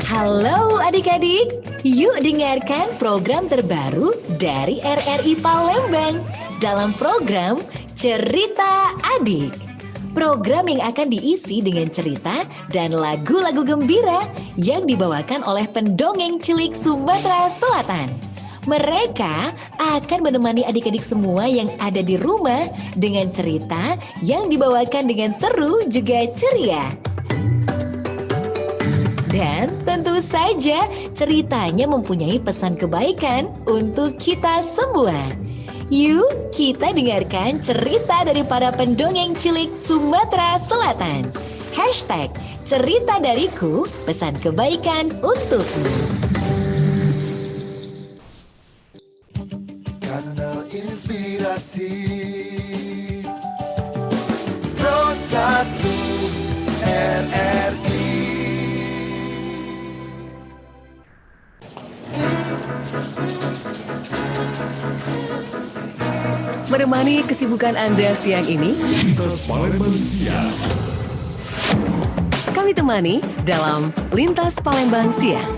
Halo adik-adik, yuk dengarkan program terbaru dari RRI Palembang dalam program Cerita Adik. Program yang akan diisi dengan cerita dan lagu-lagu gembira yang dibawakan oleh pendongeng cilik Sumatera Selatan. Mereka akan menemani adik-adik semua yang ada di rumah dengan cerita yang dibawakan dengan seru juga ceria. Dan tentu saja ceritanya mempunyai pesan kebaikan untuk kita semua. Yuk kita dengarkan cerita dari para pendongeng cilik Sumatera Selatan. Hashtag cerita dariku, pesan kebaikan untukmu. Kanal Inspirasi Pro 1 RRI. Menemani kesibukan Anda siang ini, Lintas Palembang Siang. kami temani dalam Lintas Palembang Siang.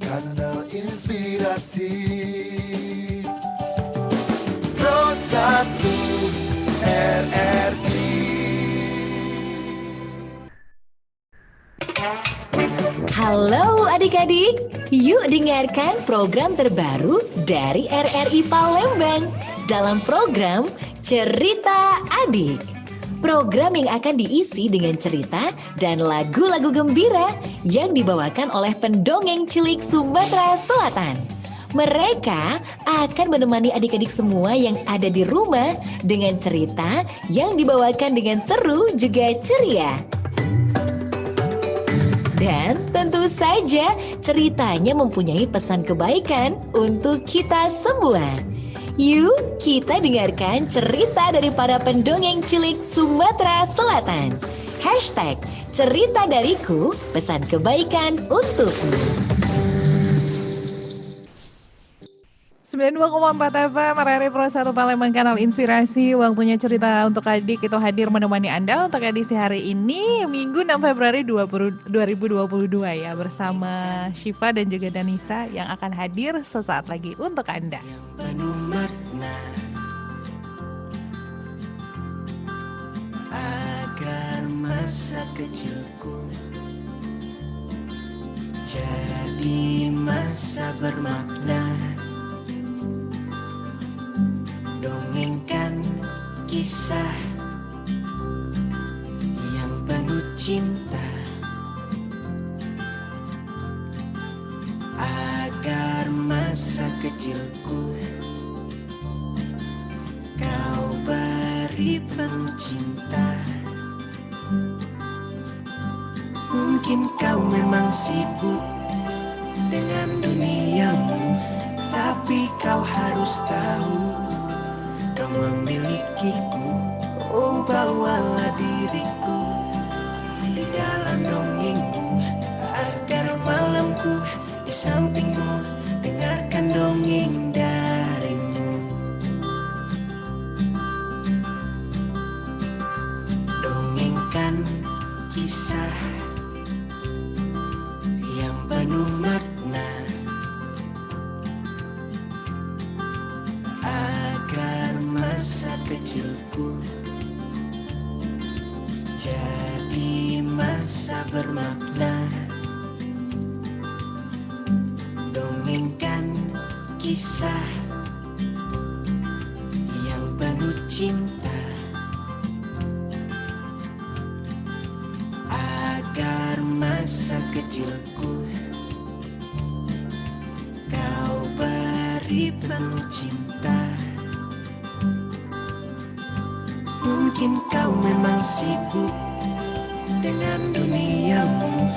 Kanal Inspirasi Pro 1 RRI. Halo adik-adik, yuk dengarkan program terbaru dari RRI Palembang dalam program Cerita Adik. Program yang akan diisi dengan cerita dan lagu-lagu gembira yang dibawakan oleh pendongeng cilik Sumatera Selatan. Mereka akan menemani adik-adik semua yang ada di rumah dengan cerita yang dibawakan dengan seru juga ceria. Dan tentu saja ceritanya mempunyai pesan kebaikan untuk kita semua. Yuk kita dengarkan cerita dari para pendongeng cilik Sumatera Selatan. Hashtag cerita dariku, pesan kebaikan untukmu. 92,4 FM RRI Pro 1 Palembang, kanal Inspirasi. Waktunya cerita untuk adik itu hadir menemani Anda untuk edisi hari ini, Minggu 6 Februari 2022 ya, bersama Syifa dan juga Danisa yang akan hadir sesaat lagi untuk Anda. Penuh makna agar masa kecilku jadi masa bermakna. Dongengkan kisah yang penuh cinta agar masa kecilku kau beri penuh cinta. Mungkin kau memang sibuk dengan duniamu, tapi kau harus tahu kau memilikiku. Oh, bawalah diriku di dalam dongengmu, agar malamku di sampingmu dengarkan dongeng darimu. Dongengkan kisah yang penuh makna, agar masa kecilku jadi masa bermakna. Dongengkan kisah yang penuh cinta, agar masa kecilku kau beri penuh cinta. Mungkin kau memang sibuk dengan duniamu,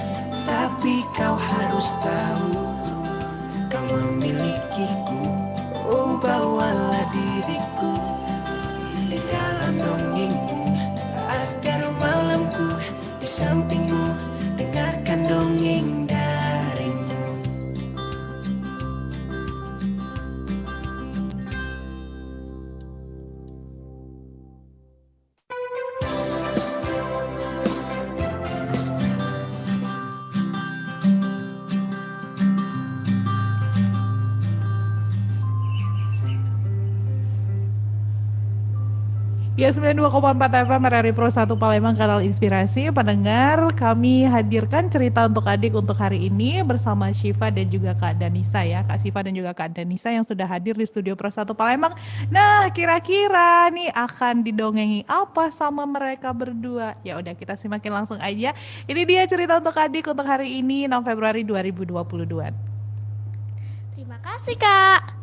tapi kau harus tahu kau memilikiku. Oh, bawalah diriku di dalam dongengmu, agar malamku di sampingmu dengarkan dongeng darimu. Ya, 92,4 FM RRI Pro 1 Palembang, kanal Inspirasi. Pendengar, kami hadirkan cerita untuk adik untuk hari ini bersama Syifa dan juga Kak Danisa ya. Kak Syifa dan juga Kak Danisa yang sudah hadir di studio Pro 1 Palembang. Nah, kira-kira nih akan didongengi apa sama mereka berdua? Ya udah, kita simakin langsung aja. Ini dia cerita untuk adik untuk hari ini 6 Februari 2022. Terima kasih, Kak.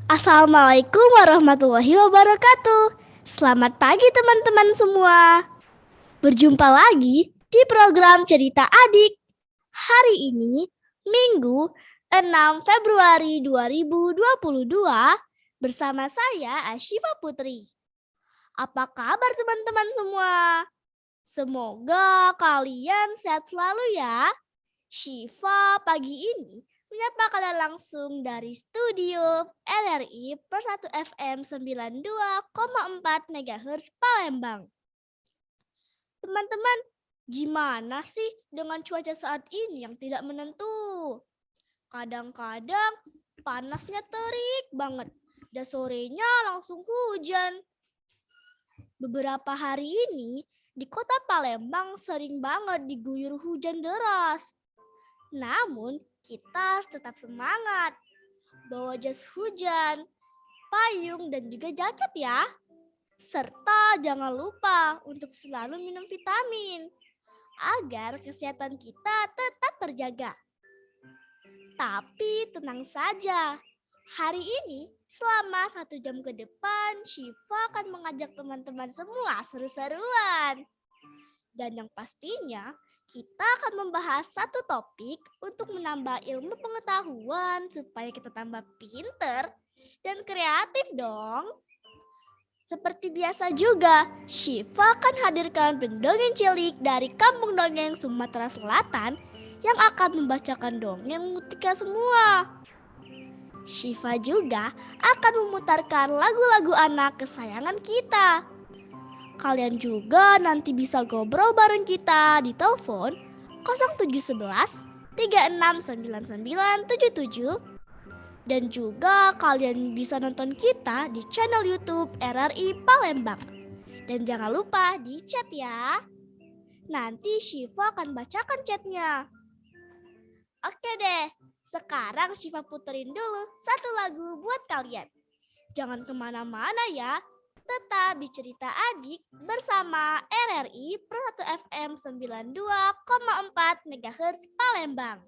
Assalamualaikum warahmatullahi wabarakatuh. Selamat pagi teman-teman semua. Berjumpa lagi di program Cerita Adik. Hari ini, Minggu 6 Februari 2022, bersama saya Asyifa Putri. Apa kabar teman-teman semua? Semoga kalian sehat selalu ya. Syifa pagi ini menyapa kalian langsung dari studio RRI per 1 FM 92,4 MHz Palembang. Teman-teman, gimana sih dengan cuaca saat ini yang tidak menentu? Kadang-kadang panasnya terik banget, dan sorenya langsung hujan. Beberapa hari ini di kota Palembang sering banget diguyur hujan deras. Namun, kita harus tetap semangat. Bawa jas hujan, payung, dan juga jaket ya. Serta jangan lupa untuk selalu minum vitamin agar kesehatan kita tetap terjaga. Tapi tenang saja, hari ini selama 1 jam ke depan Syifa akan mengajak teman-teman semua seru-seruan. Dan yang pastinya kita akan membahas satu topik untuk menambah ilmu pengetahuan supaya kita tambah pinter dan kreatif dong. Seperti biasa juga, Syifa akan hadirkan pendongeng cilik dari Kampung Dongeng Sumatera Selatan yang akan membacakan dongeng untuk kita semua. Syifa juga akan memutarkan lagu-lagu anak kesayangan kita. Kalian juga nanti bisa ngobrol bareng kita di telepon 0711 369977, dan juga kalian bisa nonton kita di channel YouTube RRI Palembang. Dan jangan lupa di chat ya. Nanti Syifa akan bacakan chatnya. Oke deh, sekarang Syifa puterin dulu satu lagu buat kalian. Jangan kemana-mana ya. Tetap di Cerita Adik bersama RRI per 1 FM 92,4 MHz Palembang.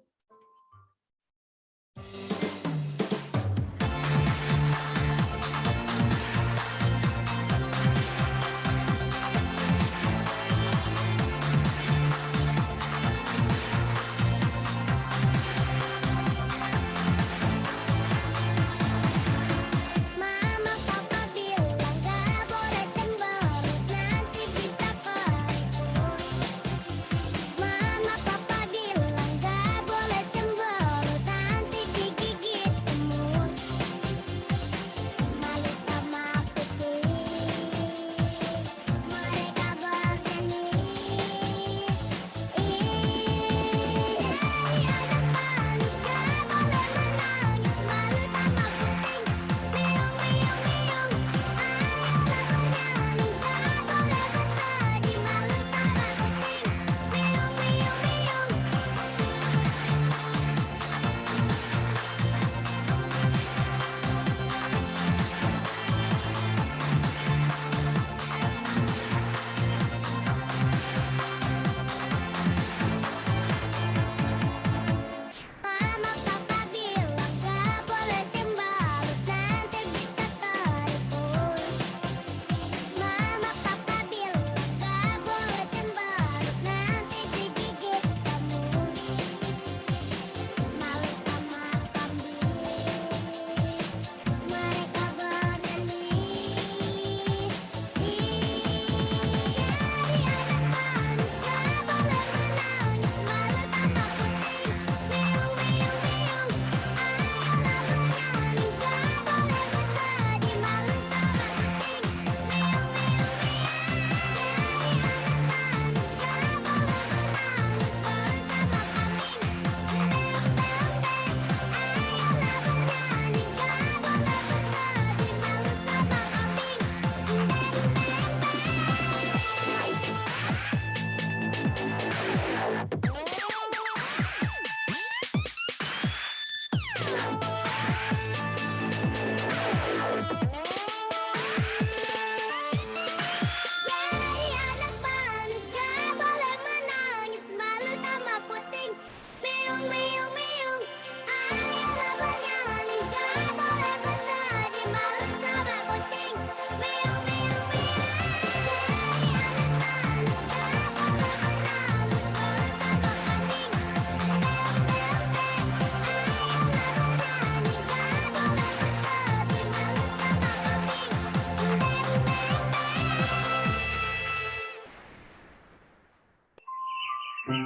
Kembali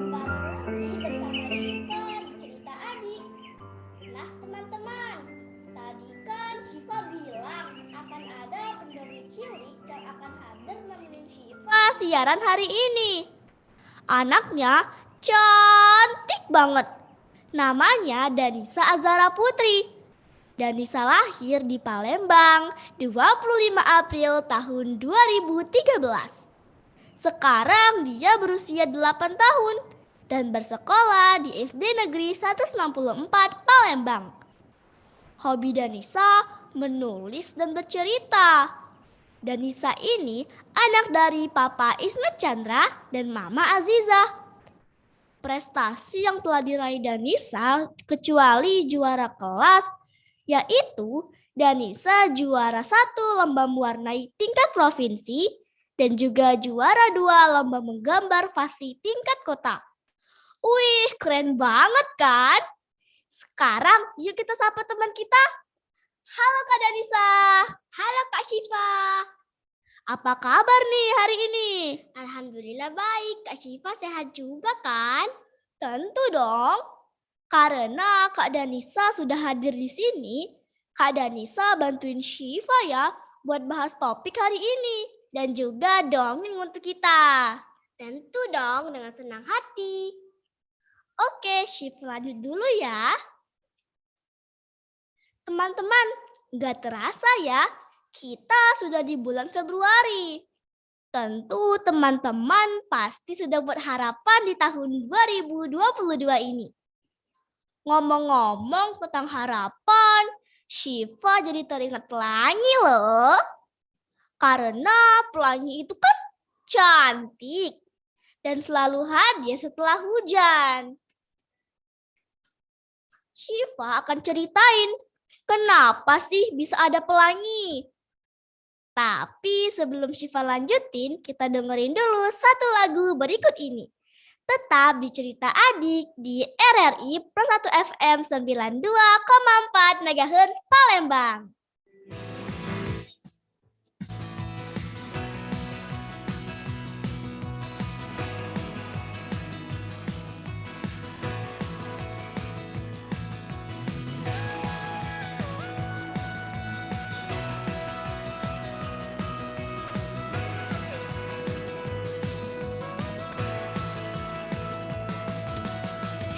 lagi bersama Syifa di Cerita Adik. Nah teman-teman, tadi kan Syifa bilang akan ada pendongeng cilik yang akan hadir nemenin Syifa siaran hari ini. Anaknya cantik banget. Namanya Danisa Azara Putri. Danisa lahir di Palembang 25 April tahun 2013. Sekarang dia berusia 8 tahun dan bersekolah di SD Negeri 164 Palembang. Hobi Danisa menulis dan bercerita. Danisa ini anak dari Papa Ismet Chandra dan Mama Aziza. Prestasi yang telah diraih Danisa kecuali juara kelas, yaitu Danisa juara 1 lomba mewarnai tingkat provinsi dan juga juara 2 lomba menggambar fasih tingkat kota. Wih, keren banget kan? Sekarang yuk kita sapa teman kita. Halo Kak Danisa. Halo Kak Syifa. Apa kabar nih hari ini? Alhamdulillah baik. Kak Syifa sehat juga kan? Tentu dong. Karena Kak Danisa sudah hadir di sini, Kak Danisa bantuin Syifa ya buat bahas topik hari ini dan juga dongeng untuk kita. Tentu dong, dengan senang hati. Oke, Syifa lanjut dulu ya. Teman-teman, gak terasa ya, kita sudah di bulan Februari. Tentu teman-teman pasti sudah buat harapan di tahun 2022 ini. Ngomong-ngomong tentang harapan, Syifa jadi teringat pelangi loh. Karena pelangi itu kan cantik dan selalu hadir setelah hujan. Syifa akan ceritain kenapa sih bisa ada pelangi. Tapi sebelum Syifa lanjutin, kita dengerin dulu satu lagu berikut ini. Tetap di Cerita Adik di RRI Pro 1 FM 92,4 MHz Palembang.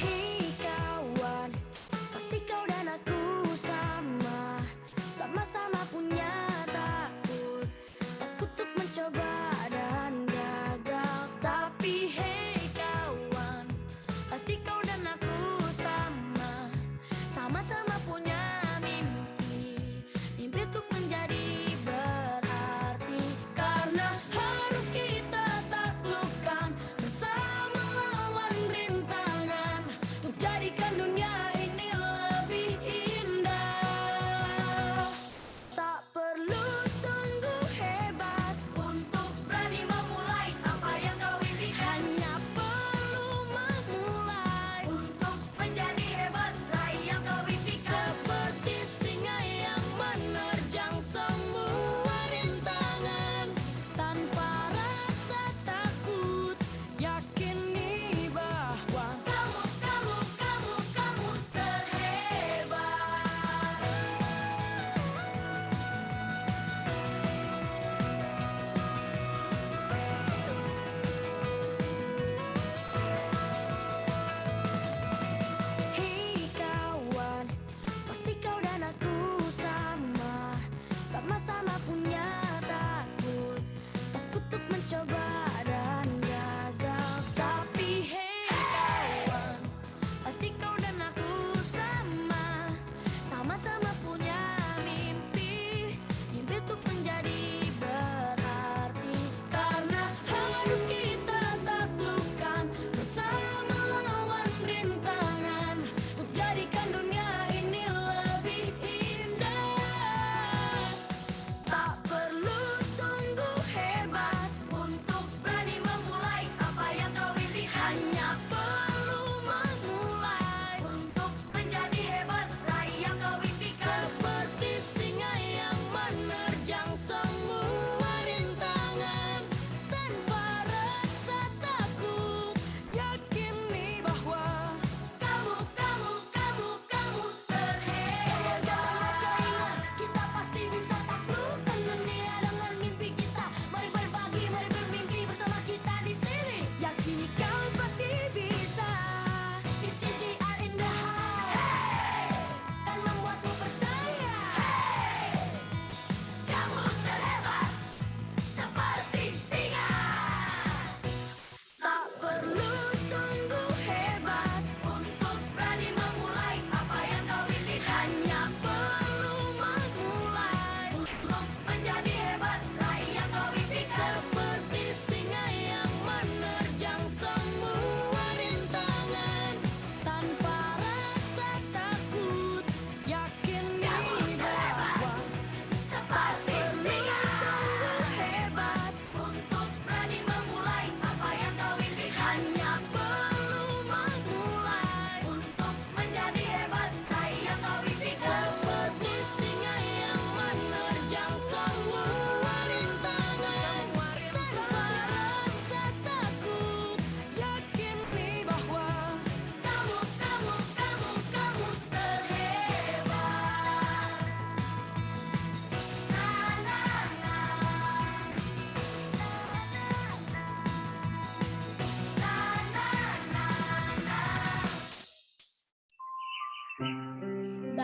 Hei kawan, pasti kau dan aku sama-sama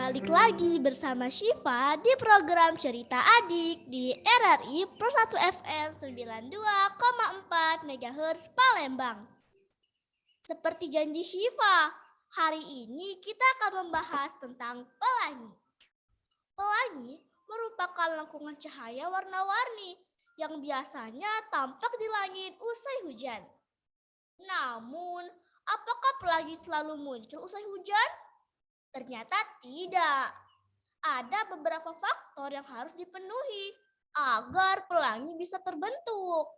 Balik lagi bersama Syifa di program Cerita Adik di RRI Pro 1 FM 92,4 MHz Palembang. Seperti janji Syifa, hari ini kita akan membahas tentang pelangi. Pelangi merupakan lengkungan cahaya warna-warni yang biasanya tampak di langit usai hujan. Namun, apakah pelangi selalu muncul usai hujan? Ternyata tidak. Ada beberapa faktor yang harus dipenuhi agar pelangi bisa terbentuk.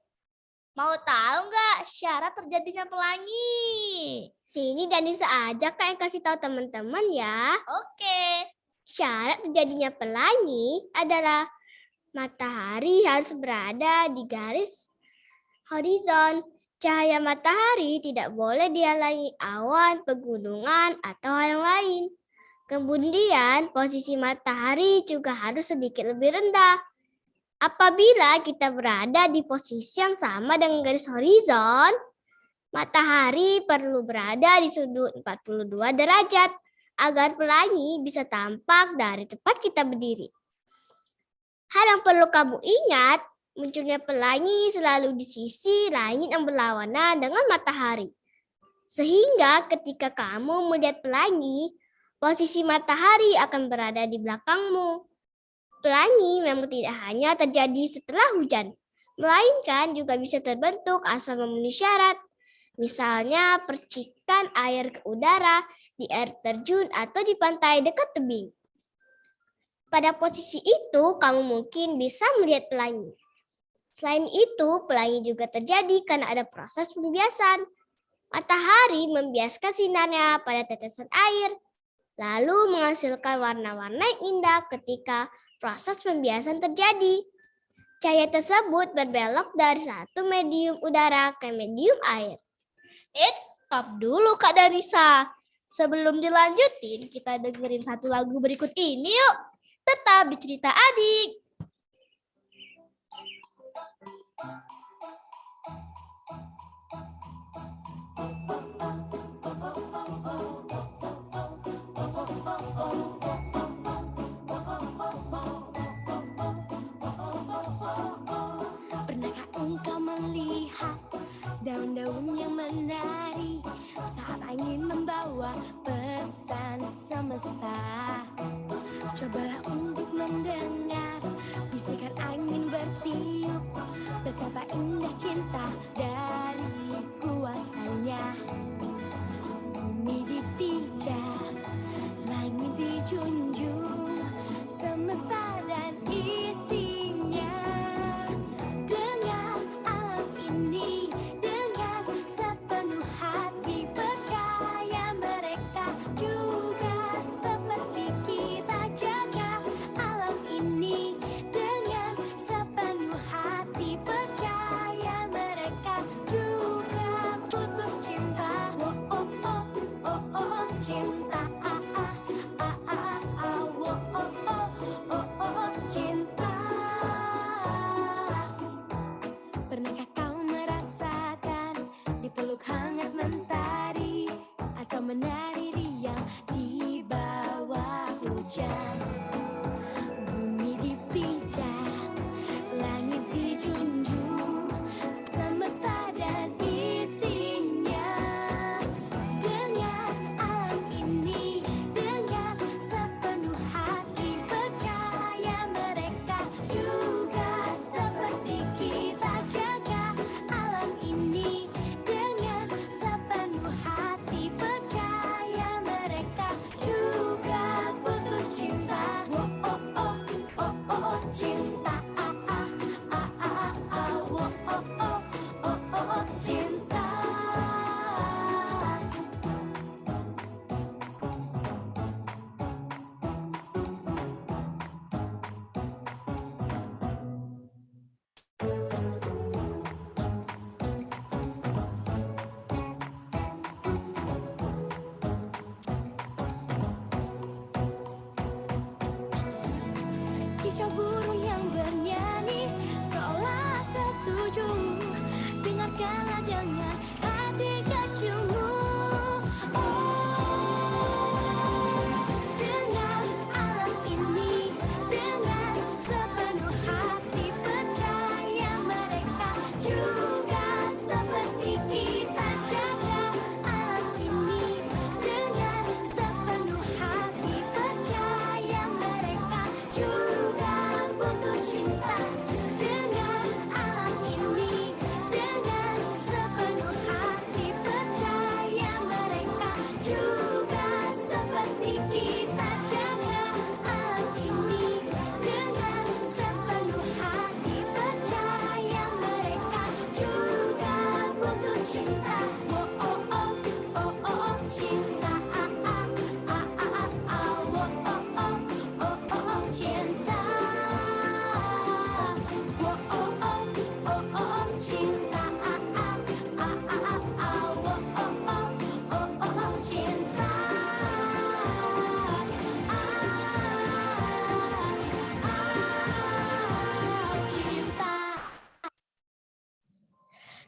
Mau tahu nggak syarat terjadinya pelangi? Sini Danisa aja Kak yang kasih tahu teman-teman ya. Oke. Syarat terjadinya pelangi adalah matahari harus berada di garis horizon. Cahaya matahari tidak boleh dihalangi awan, pegunungan, atau hal yang lain. Kemudian posisi matahari juga harus sedikit lebih rendah. Apabila kita berada di posisi yang sama dengan garis horizon, matahari perlu berada di sudut 42 derajat agar pelangi bisa tampak dari tempat kita berdiri. Hal yang perlu kamu ingat, munculnya pelangi selalu di sisi langit yang berlawanan dengan matahari. Sehingga ketika kamu melihat pelangi, posisi matahari akan berada di belakangmu. Pelangi memang tidak hanya terjadi setelah hujan, melainkan juga bisa terbentuk asal memenuhi syarat. Misalnya percikan air ke udara, di air terjun, atau di pantai dekat tebing. Pada posisi itu, kamu mungkin bisa melihat pelangi. Selain itu, pelangi juga terjadi karena ada proses pembiasan. Matahari membiaskan sinarnya pada tetesan air, lalu menghasilkan warna-warna yang indah ketika proses pembiasan terjadi. Cahaya tersebut berbelok dari satu medium udara ke medium air. Stop dulu Kak Danisa. Sebelum dilanjutin, kita dengerin satu lagu berikut ini yuk. Tetap di Cerita Adik. Pernahkah engkau melihat daun-daun yang menari saat angin membawa pesan semesta? Cobalah untuk mendengar bisikan angin bertiup, betapa indah cinta dari kuasanya. Bumi dipijak, langit dijunjung, semesta dan isinya. Dengan alam ini, dengan sepenuh hati, percaya mereka juga seperti kita. Jaga alam ini dengan sepenuh hati, percaya mereka juga putus cinta. Oh oh oh oh oh cinta, ah ah ah ah ah, oh oh oh oh oh cinta. Pernahkah kau merasakan dipeluk hangat mentari atau menari riang di bawah hujan? Bumi dipijak, langit dijunjung, semesta dan isinya. Dengan alam ini, dengan sepenuh hati, percaya mereka juga seperti kita. Jaga alam ini dengan sepenuh hati, percaya mereka juga putus cinta. Oh oh oh oh oh cinta, ah ah ah ah ah, oh oh oh oh oh cinta. Kicau burung yang bernyanyi seolah setuju. Dengarkanlah dengan hati kecilmu. Oh, dengan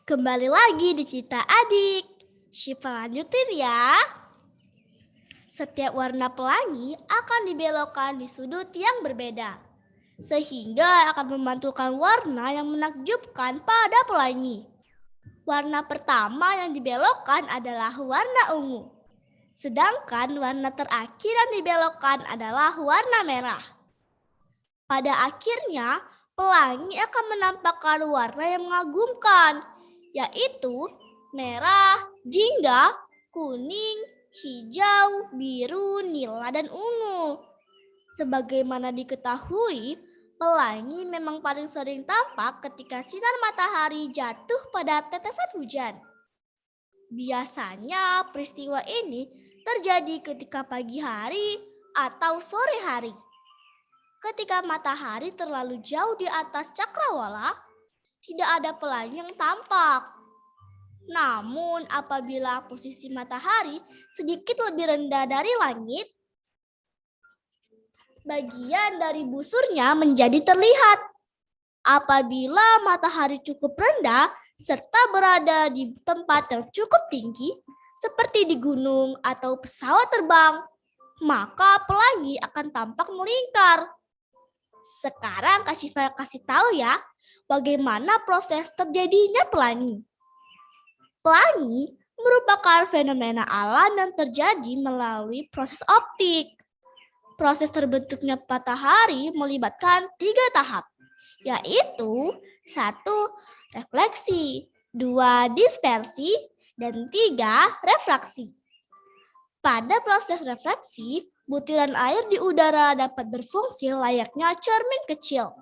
Kembali lagi di cerita adik. Syifa lanjutin ya. Setiap warna pelangi akan dibelokkan di sudut yang berbeda, sehingga akan memantulkan warna yang menakjubkan pada pelangi. Warna pertama yang dibelokkan adalah warna ungu, sedangkan warna terakhir yang dibelokkan adalah warna merah. Pada akhirnya, pelangi akan menampakkan warna yang mengagumkan, yaitu merah, jingga, kuning, hijau, biru, nila, dan ungu. Sebagaimana diketahui, pelangi memang paling sering tampak ketika sinar matahari jatuh pada tetesan hujan. Biasanya peristiwa ini terjadi ketika pagi hari atau sore hari. Ketika matahari terlalu jauh di atas cakrawala, tidak ada pelangi yang tampak. Namun apabila posisi matahari sedikit lebih rendah dari langit, bagian dari busurnya menjadi terlihat. Apabila matahari cukup rendah serta berada di tempat yang cukup tinggi, seperti di gunung atau pesawat terbang, maka pelangi akan tampak melingkar. Sekarang Kak Syifa kasih tahu ya, bagaimana proses terjadinya pelangi. Pelangi merupakan fenomena alam yang terjadi melalui proses optik. Proses terbentuknya matahari melibatkan 3 tahap, yaitu 1. Refleksi, 2. Dispersi, dan 3. Refraksi. Pada proses refleksi, butiran air di udara dapat berfungsi layaknya cermin kecil.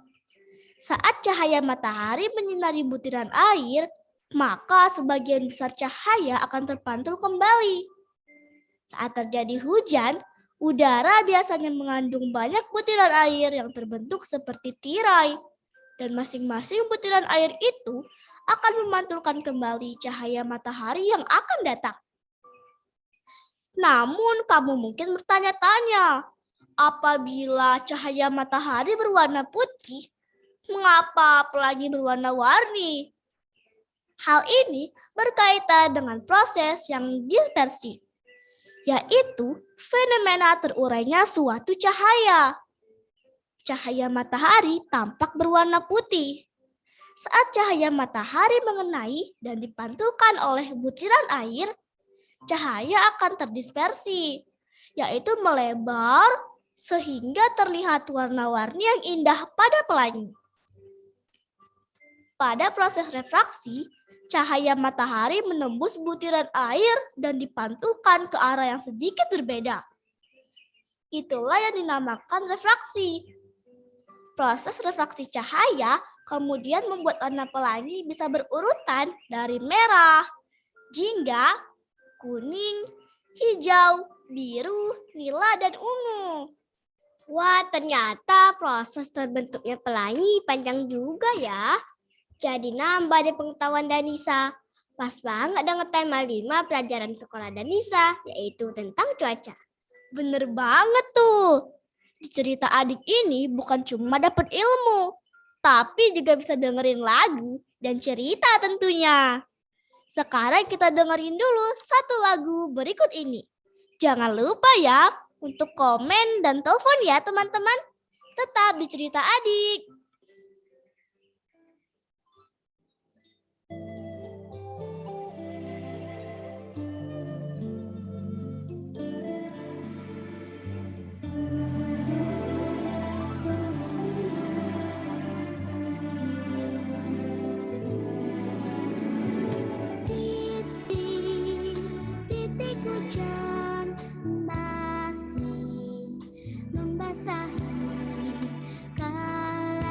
Saat cahaya matahari menyinari butiran air, maka sebagian besar cahaya akan terpantul kembali. Saat terjadi hujan, udara biasanya mengandung banyak butiran air yang terbentuk seperti tirai, dan masing-masing butiran air itu akan memantulkan kembali cahaya matahari yang akan datang. Namun kamu mungkin bertanya-tanya, apabila cahaya matahari berwarna putih, mengapa pelangi berwarna-warni? Hal ini berkaitan dengan proses yang dispersi, yaitu fenomena terurainya suatu cahaya. Cahaya matahari tampak berwarna putih. Saat cahaya matahari mengenai dan dipantulkan oleh butiran air, cahaya akan terdispersi, yaitu melebar sehingga terlihat warna-warni yang indah pada pelangi. Pada proses refraksi, cahaya matahari menembus butiran air dan dipantulkan ke arah yang sedikit berbeda. Itulah yang dinamakan refraksi. Proses refraksi cahaya kemudian membuat warna pelangi bisa berurutan dari merah, jingga, kuning, hijau, biru, nila, dan ungu. Wah, ternyata proses terbentuknya pelangi panjang juga ya. Jadi nambah deh pengetahuan Danisa. Pas banget dengan tema 5 pelajaran sekolah Danisa, yaitu tentang cuaca. Bener banget tuh. Di cerita adik ini bukan cuma dapat ilmu, tapi juga bisa dengerin lagu dan cerita tentunya. Sekarang kita dengerin dulu satu lagu berikut ini. Jangan lupa ya untuk komen dan telepon ya teman-teman. Tetap di cerita adik. Titik hujan masih membasahi kala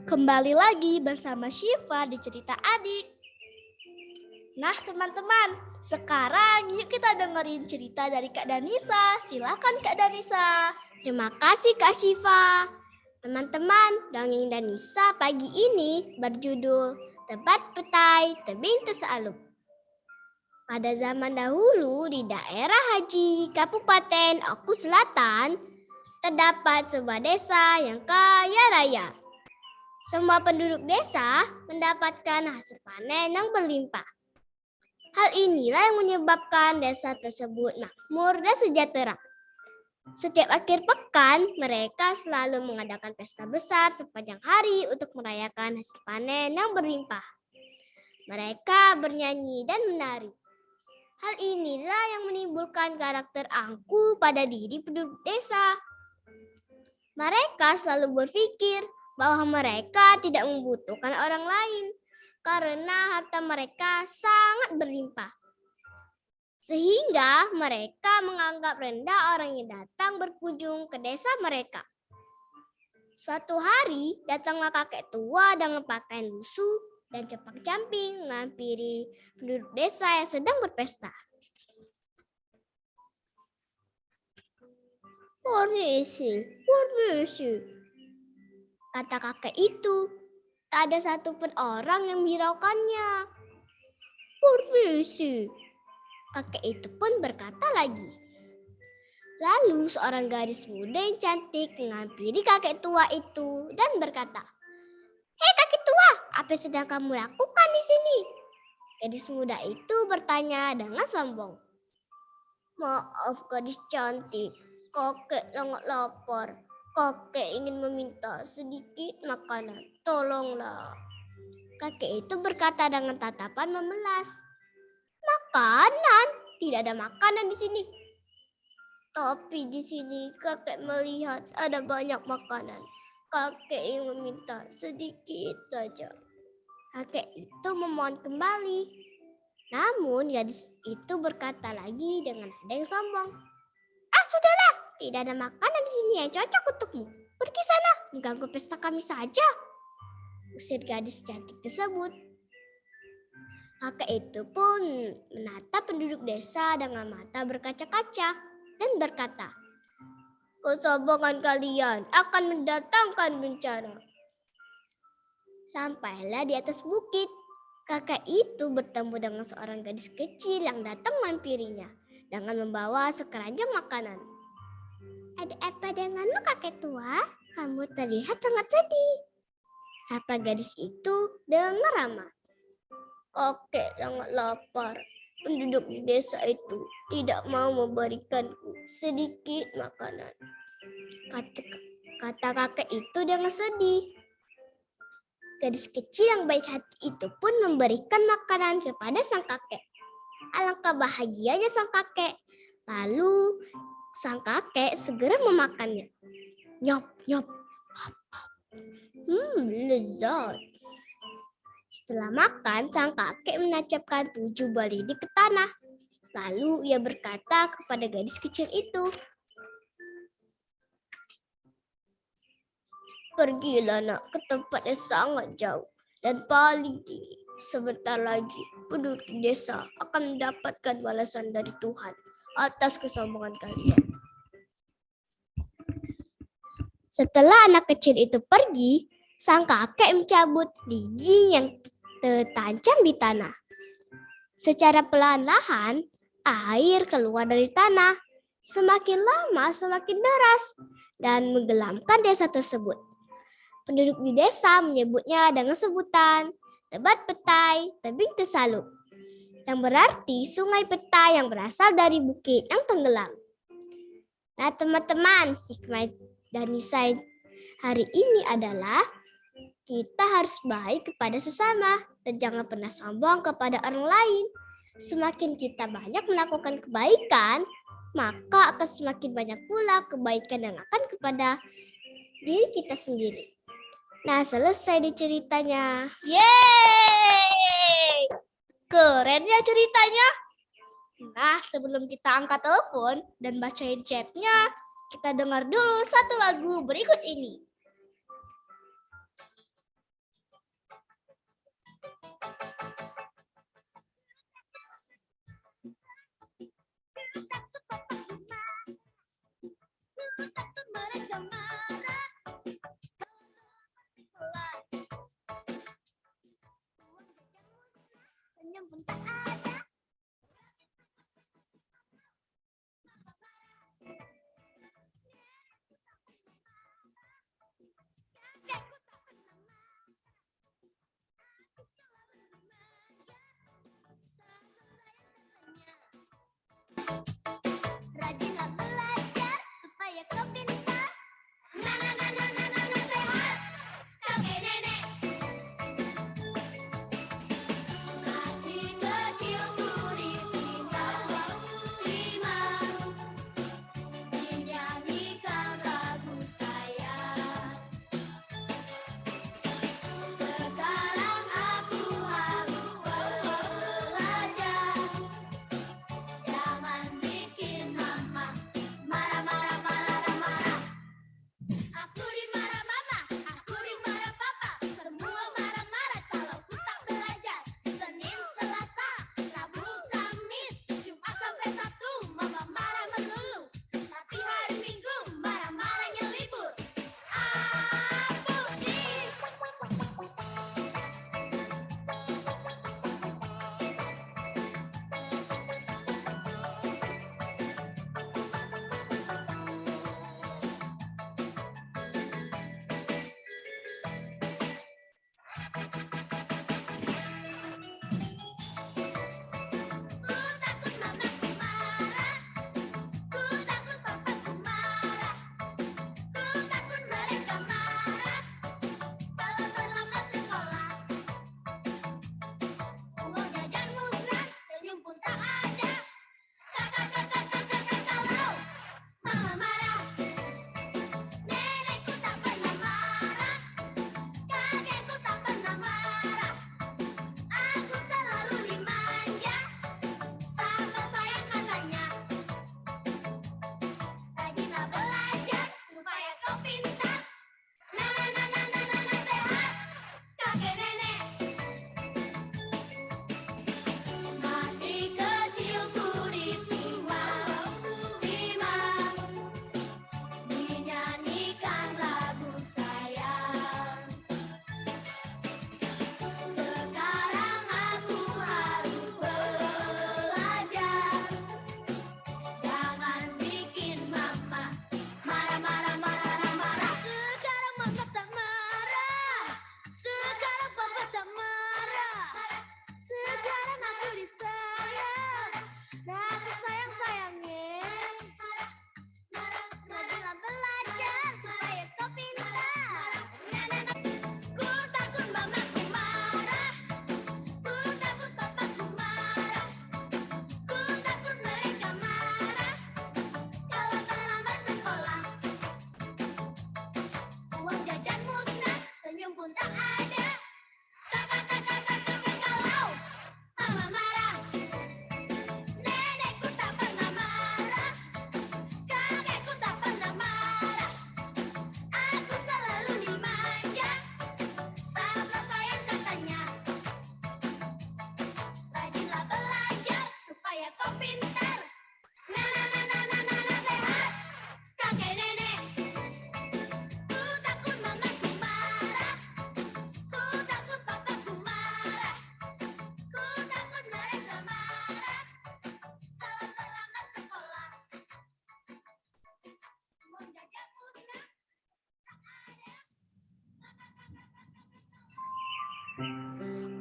Kembali lagi bersama Syifa di Cerita Adik. Nah teman-teman, sekarang yuk kita dengerin cerita dari Kak Danisa. Silakan Kak Danisa. Terima kasih Kak Syifa. Teman-teman, dongeng Danisa pagi ini berjudul Tebat Petai Tebing Tesalub. Pada zaman dahulu di daerah Haji, Kabupaten Oku Selatan, terdapat sebuah desa yang kaya raya. Semua penduduk desa mendapatkan hasil panen yang berlimpah. Hal inilah yang menyebabkan desa tersebut makmur dan sejahtera. Setiap akhir pekan, mereka selalu mengadakan pesta besar sepanjang hari untuk merayakan hasil panen yang berlimpah. Mereka bernyanyi dan menari. Hal inilah yang menimbulkan karakter angkuh pada diri penduduk desa. Mereka selalu berpikir bahwa mereka tidak membutuhkan orang lain karena harta mereka sangat berlimpah. Sehingga mereka menganggap rendah orang yang datang berkunjung ke desa mereka. Suatu hari datanglah kakek tua dengan pakaian lusuh dan campak-camping menghampiri penduduk desa yang sedang berpesta. Permisi, kata kakek itu. Tak ada satupun orang yang menghiraukannya. Permisi, kakek itu pun berkata lagi. Lalu seorang gadis muda yang cantik menghampiri kakek tua itu dan berkata, "Hei kakek tua, apa yang sedang kamu lakukan di sini?" Gadis muda itu bertanya dengan sombong. "Maaf gadis cantik, kakek sangat lapar. Kakek ingin meminta sedikit makanan. Tolonglah." Kakek itu berkata dengan tatapan memelas. "Makanan? Tidak ada makanan di sini." "Tapi di sini kakek melihat ada banyak makanan. Kakek ingin meminta sedikit saja." Kakek itu memohon kembali. Namun gadis itu berkata lagi dengan nada yang sombong. "Sudahlah, tidak ada makanan di sini yang cocok untukmu. Pergi sana, mengganggu pesta kami saja," usir gadis cantik tersebut. Kakek itu pun menatap penduduk desa dengan mata berkaca-kaca dan berkata, "Kesombongan kalian akan mendatangkan bencana." Sampailah di atas bukit. Kakek itu bertemu dengan seorang gadis kecil yang datang menghampirinya dengan membawa sekeranjang makanan. "Ada apa denganmu kakek tua? Kamu terlihat sangat sedih," sapa gadis itu dengan ramah. "Kakek sangat lapar. Penduduk di desa itu tidak mau memberikanku sedikit makanan," kata kakek itu dengan sedih. Gadis kecil yang baik hati itu pun memberikan makanan kepada sang kakek. Alangkah bahagianya sang kakek. Lalu sang kakek segera memakannya. Nyop, nyop. Lezat. Setelah makan, sang kakek menancapkan 7 buah lidi ke tanah. Lalu ia berkata kepada gadis kecil itu, "Pergilah nak ke tempat yang sangat jauh dan paling tinggi. Sebentar lagi penduduk desa akan mendapatkan balasan dari Tuhan atas kesombongan kalian." Setelah anak kecil itu pergi, sang kakek mencabut lidi yang tertancap di tanah. Secara perlahan-lahan, air keluar dari tanah. Semakin lama semakin deras dan menggelamkan desa tersebut. Penduduk di desa menyebutnya dengan sebutan Tebat Petai Tebing Tesalub, yang berarti sungai peta yang berasal dari bukit yang tenggelam. Nah teman-teman, hikmah Danisa hari ini adalah kita harus baik kepada sesama dan jangan pernah sombong kepada orang lain. Semakin kita banyak melakukan kebaikan, maka akan semakin banyak pula kebaikan yang akan kepada diri kita sendiri. Nah, selesai di ceritanya. Yeay! Keren ya ceritanya. Nah, sebelum kita angkat telepon dan bacain chatnya, kita dengar dulu satu lagu berikut ini.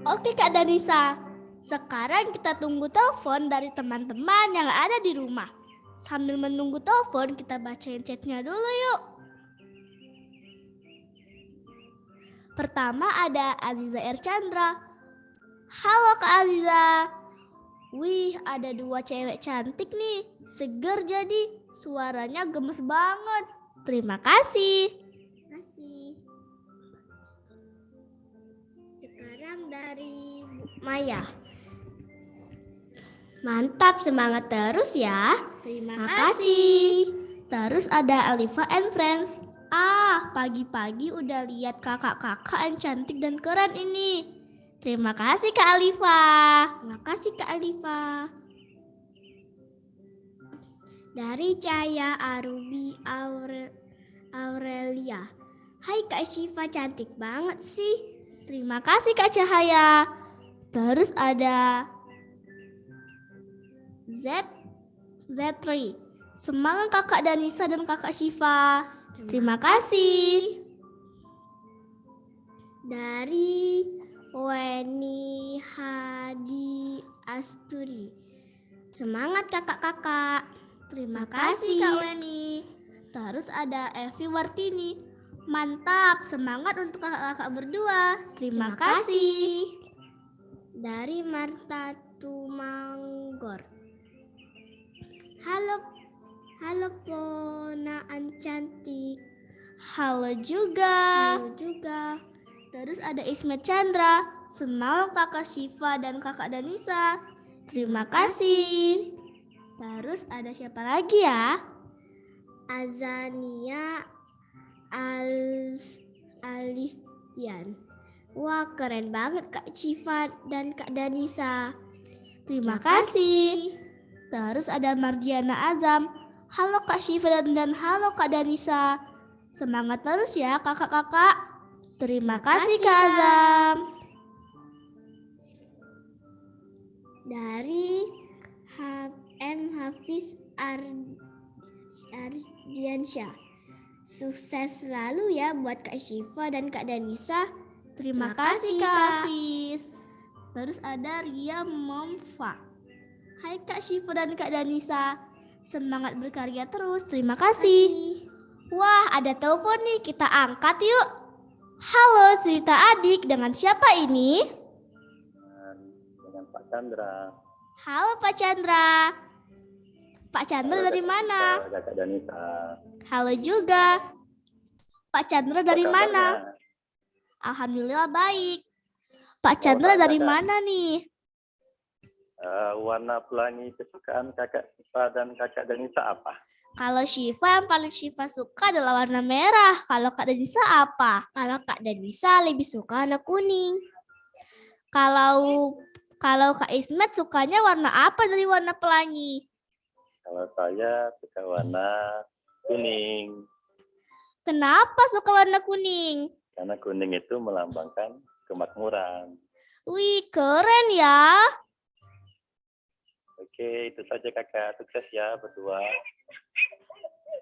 Oke Kak Danisa, sekarang kita tunggu telepon dari teman-teman yang ada di rumah. Sambil menunggu telepon, kita bacain chatnya dulu yuk. Pertama ada Aziza R. Chandra. Halo Kak Aziza. Wih, ada 2 cewek cantik nih. Seger jadi, suaranya gemes banget. Terima kasih. Sekarang dari Maya. Mantap, semangat terus ya. Terima Makasih. Terus ada Alifa and Friends. Pagi-pagi udah lihat kakak-kakak yang cantik dan keren ini. Terima kasih Kak Alifa. Makasih Kak Alifa. Dari Cahaya Arubi Aurelia. Hai Kak Syifa, cantik banget sih. Terima kasih Kak Cahaya. Terus ada Z3. Semangat Kakak Danisa dan Kakak Syifa. Terima kasih. Dari Weni Hadi Asturi. Semangat kakak-kakak. Terima Makasih. kasih Kak Weni. Terus ada Evi Wartini. Mantap, semangat untuk kakak-kakak berdua. Terima kasih. Dari Marta Tumanggor. Halo ponaan cantik. Halo juga. Halo juga. Terus ada Ismet Chandra. Semangat kakak Syifa dan kakak Danisa. Terima kasih. Terus ada siapa lagi ya? Azania Alifian. Wah, keren banget Kak Syifa dan Kak Danisa. Terima kasih. Terus ada Mardiana Azam. Halo Kak Syifa dan halo Kak Danisa. Semangat terus ya kakak-kakak. Terima kasih Kak Azam. Dari M. Hafiz Ardiansyah. Sukses selalu ya buat Kak Syifa dan Kak Danisa. Terima kasih Kak Hafiz. Terus ada Ria Momfa. Hai Kak Syifa dan Kak Danisa. Semangat berkarya terus. Terima kasih. Wah, ada telepon nih. Kita angkat yuk. Halo, cerita adik. Dengan siapa ini? Dengan Pak Chandra. Halo Pak Chandra. Pak Chandra dari mana? Kakak Danisa. Halo juga. Pak Chandra dari mana? Alhamdulillah baik. Pak Chandra dari mana nih? Warna pelangi kesukaan kakak Syifa dan kakak Danisa apa? Kalau Syifa yang paling Syifa suka adalah warna merah. Kalau Kak Danisa apa? Kalau Kak Danisa lebih suka warna kuning. Kalau Kak Ismet sukanya warna apa dari warna pelangi? Kalau saya suka warna kuning. Kenapa suka warna kuning? Karena kuning itu melambangkan kemakmuran. Wih, keren ya. Oke, itu saja kakak. Sukses ya berdua.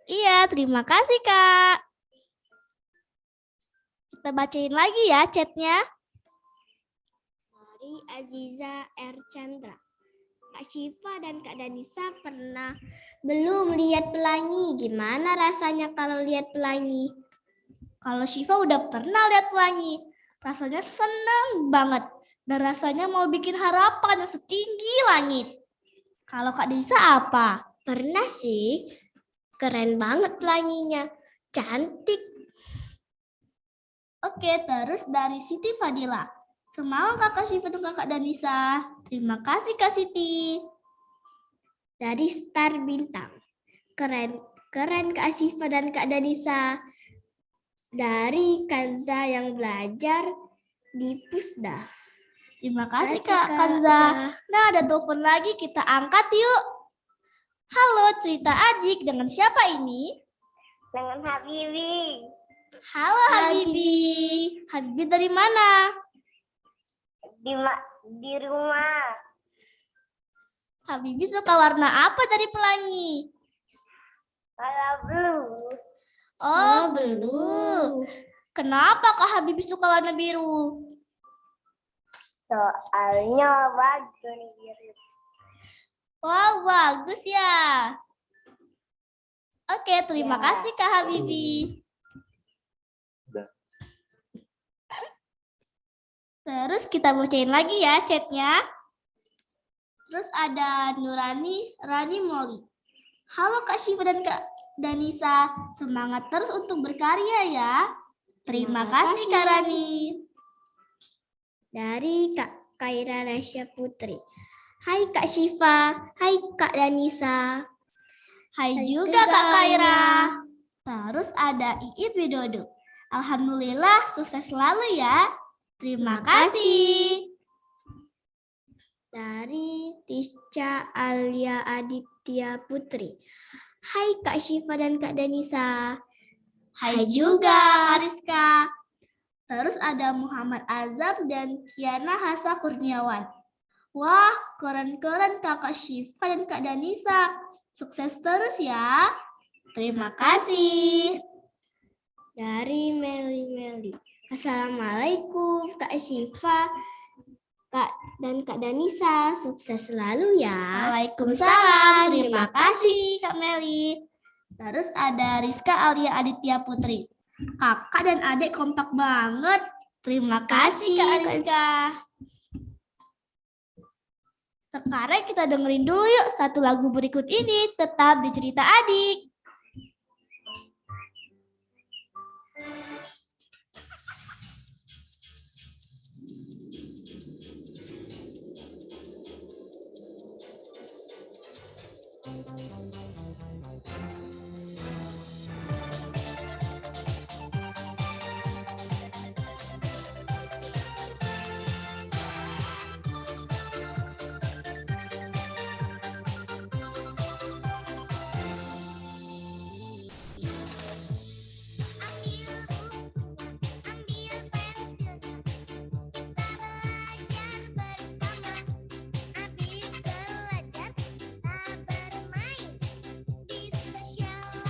Iya, terima kasih Kak. Kita bacain lagi ya chatnya. Dari Aziza R. Chandra. Kak Syifa dan Kak Danisa pernah belum lihat pelangi. Gimana rasanya kalau lihat pelangi? Kalau Syifa udah pernah lihat pelangi. Rasanya seneng banget. Dan rasanya mau bikin harapan yang setinggi langit. Kalau Kak Danisa apa? Pernah sih. Keren banget pelanginya. Cantik. Oke, terus dari Siti Fadila. Semangat Kakak Syifa dan Kakak Danisa. Terima kasih Kak Siti. Dari Star Bintang. Keren Kak Syifa dan Kak Danisa. Dari Kanza yang belajar di Pusda. Terima kasih Kasih, Kak Kak. Kanza. Nah, ada telepon lagi, kita angkat yuk. Halo, cerita adik. Dengan siapa ini? Dengan Habibi. Halo Habibi. Habibi dari mana? Di rumah. Habibi suka warna apa dari pelangi? Warna blue. Oh, blue. Kenapa Kak Habibi suka warna biru? Soalnya bagus. Wow, bagus ya. Oke, terima Ya. kasih Kak Habibi. Udah. Terus kita bacain lagi ya chatnya. Terus ada Nurani, Rani Moli. Halo Kak Syifa dan Kak Danisa, semangat terus untuk berkarya ya. Terima kasih Kak Rani. Dari Kak Kaira Rasya Putri. Hai Kak Syifa, hai Kak Danisa. Hai Hai juga Kak Kak Kaira. Kaira. Terus ada Iit Widodo. Alhamdulillah sukses selalu ya. Terima kasih. Dari Rizka Alia Aditya Putri. Hai Kak Syifa dan Kak Danisa. Hai juga Kak Rizka. Terus ada Muhammad Azam dan Kiana Hasa Kurniawan. Wah, keren-keren Kakak Syifa dan Kak Danisa. Sukses terus ya. Terima kasih. Dari Meli. Assalamualaikum Kak Syifa, Kak dan Kak Danisa. Sukses selalu ya. Waalaikumsalam. Terima kasih Kak Meli. Terus ada Rizka Alia Aditya Putri. Kakak dan adik kompak banget. Terima kasih Kak Rizka. Sekarang kita dengerin dulu yuk satu lagu berikut ini. Tetap di Cerita Adik. Habis belajar, kita bermain di sosial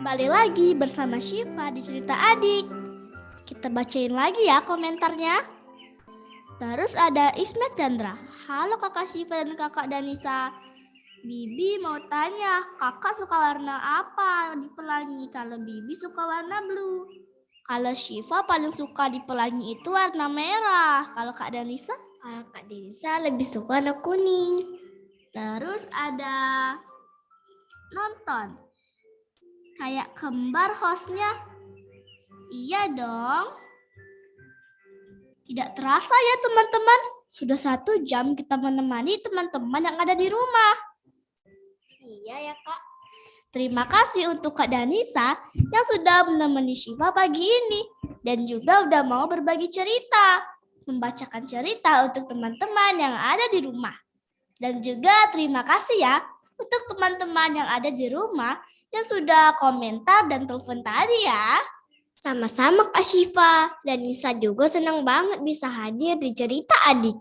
Kembali lagi bersama Syifa di Cerita Adik. Kita bacain lagi ya komentarnya. Terus ada Ismet Chandra. Halo kakak Syifa dan kakak Danisa. Bibi mau tanya, kakak suka warna apa di pelangi? Kalau Bibi suka warna blue. Kalau Syifa paling suka di pelangi itu warna merah. Kalau Kak Danisa? Kalau Kak Denisa lebih suka warna kuning. Terus ada nonton. Kayak kembar hostnya. Iya dong. Tidak terasa ya teman-teman. Sudah 1 jam kita menemani teman-teman yang ada di rumah. Iya ya Kak. Terima kasih untuk Kak Danisa yang sudah menemani Syifa pagi ini. Dan juga udah mau berbagi cerita. Membacakan cerita untuk teman-teman yang ada di rumah. Dan juga terima kasih ya untuk teman-teman yang ada di rumah yang sudah komentar dan telepon tadi ya. Sama-sama Kak Syifa. Dan Nisa juga senang banget bisa hadir di Cerita Adik.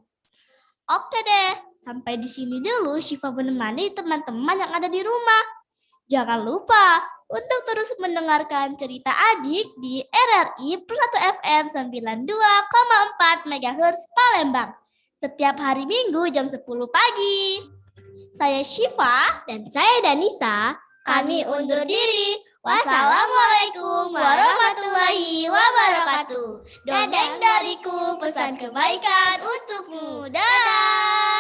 Oke deh, sampai di sini dulu Syifa menemani teman-teman yang ada di rumah. Jangan lupa untuk terus mendengarkan Cerita Adik di RRI Persatu FM 92,4 MHz Palembang. Setiap hari Minggu jam 10 pagi. Saya Syifa Dan saya Danisa. Kami undur diri. Wassalamualaikum warahmatullahi wabarakatuh. Dongeng dariku, pesan kebaikan untukmu. Dadah.